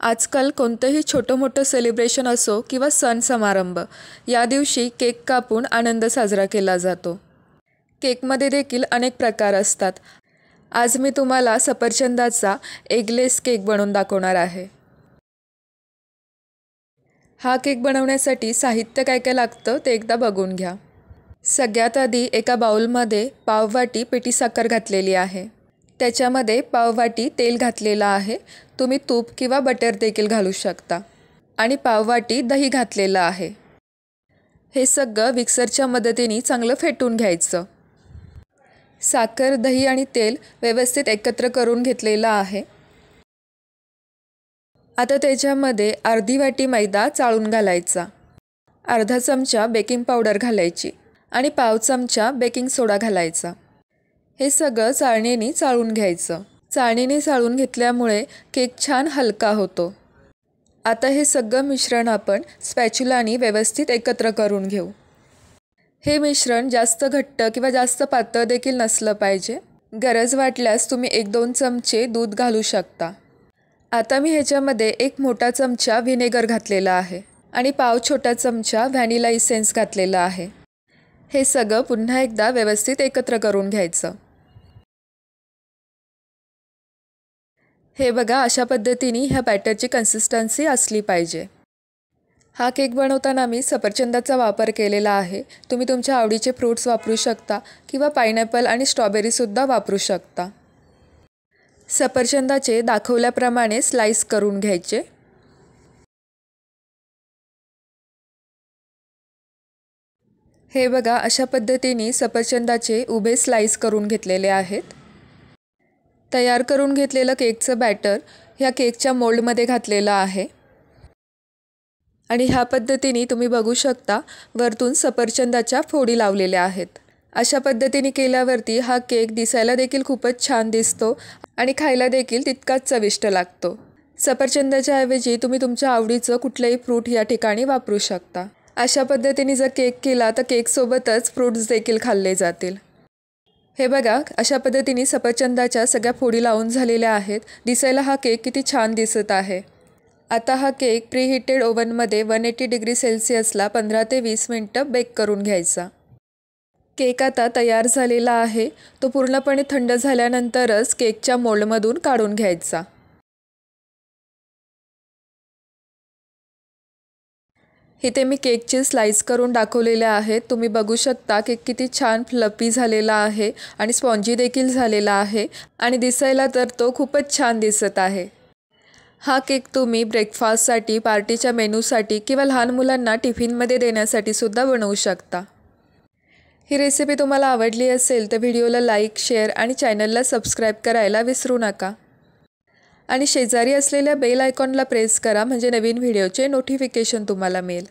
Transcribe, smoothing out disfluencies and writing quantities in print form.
आजकाल कोणतंही छोटं-मोठं सेलिब्रेशन असो किंवा सण समारंभ, या दिवशी केक कापून आनंद साजरा केला जातो. केकमध्ये देखील अनेक प्रकार असतात. आज मी तुम्हाला सफरचंदाचा एगलेस केक बनवून दाखवणार आहे. हा केक बनवण्यासाठी साहित्य काय काय लागतं ते एकदा बघून घ्या. सगळ्यात आधी एका बाउलमध्ये पाववाटी पिठी साखर घातलेली आहे. त्याच्यामध्ये पाववाटी तेल घातलेलं आहे. तुम्ही तूप किंवा बटर देखील घालू शकता. आणि पाववाटी दही घातलेलं आहे. हे सगळं मिक्सरच्या मदतीने चांगलं फेटून घ्यायचं. साखर, दही आणि तेल व्यवस्थित एकत्र करून घेतलेलं आहे. आता त्याच्यामध्ये अर्धी वाटी मैदा चाळून घालायचा, अर्धा चमचा बेकिंग पावडर घालायची आणि पाव चमचा बेकिंग सोडा घालायचा. हे सगळं चाळणीने चाळून घ्यायचं. चाळणीने चाळून घेतल्यामुळे केक छान हलका होतो. आता हे सगळं मिश्रण आपण स्पॅच्युलाने व्यवस्थित एकत्र करून घेऊ. हे मिश्रण जास्त घट्ट किंवा जास्त पातळ देखील नसलं पाहिजे. गरज वाटल्यास तुम्ही 1-2 चमचे दूध घालू शकता. आता मी ह्याच्यामध्ये 1 मोठा चमचा व्हिनेगर घातलेला आहे आणि पाव छोटा चमचा व्हॅनिला इसेन्स घातलेला आहे. हे सगळं पुन्हा एकदा व्यवस्थित एकत्र करून घ्यायचं. हे बघा, अशा पद्धतीने ह्या बॅटरची कन्सिस्टन्सी असली पाहिजे. हा केक बनवताना मी सफरचंदाचा वापर केलेला आहे. तुम्ही तुमच्या आवडीचे फ्रूट्स वापरू शकता किंवा पायनॅपल आणि स्ट्रॉबेरीसुद्धा वापरू शकता. सफरचंदाचे दाखवल्याप्रमाणे स्लाइस करून घ्यायचे. हे बघा, अशा पद्धतीने सफरचंदाचे उभे स्लाइस करून घेतलेले आहेत. तयार करून घेतलेलं केकचं बॅटर ह्या केकच्या मोल्डमध्ये घातलेलं आहे आणि ह्या पद्धतीने तुम्ही बघू शकता वरतून सफरचंदाच्या फोडी लावलेल्या आहेत. अशा पद्धतीने केल्यावरती हा केक दिसायला देखील खूपच छान दिसतो आणि खायला देखील तितकाच चविष्ट लागतो. सफरचंदाच्या ऐवजी तुम्ही तुमच्या आवडीचं कुठलंही फ्रूट या ठिकाणी वापरू शकता. अशा पद्धतीने जर केक केला तर केकसोबतच फ्रूट्स देखील खाल्ले जातील. हे बघा, अशा पद्धतीने सफरचंदाच्या सगळ्या फोडी लावून झालेल्या आहेत. दिसायला हा केक किती छान दिसत आहे. आता हा केक प्रीहीटेड ओव्हनमध्ये 180 डिग्री सेल्सिअसला 15 ते 20 मिनिटं बेक करून घ्यायचा. केक आता तयार झालेला आहे. तो पूर्णपणे थंड झाल्यानंतरच केकच्या मोल्डमधून काढून घ्यायचा. इथे मी केकचे स्लाइस करून दाखवलेले आहेत. तुम्ही बघू शकता केक किती छान फ्लफी झालेला आहे आणि स्पॉन्जी देखील झालेला आहे आणि दिसायला तर तो खूपच छान दिसत आहे. हा केक तुम्ही ब्रेकफास्टसाठी, पार्टीच्या मेनूसाठी किंवा लहान मुलांना टिफिनमध्ये देण्यासाठी सुद्धा बनवू शकता. ही रेसिपी तुम्हाला आवडली असेल तर व्हिडिओला लाईक, शेअर आणि चॅनलला सबस्क्राईब करायला विसरू नका. आणि शेजारी असलेल्या बेल आयकॉनला प्रेस करा म्हणजे नवीन व्हिडिओचे नोटिफिकेशन तुम्हाला मिळेल.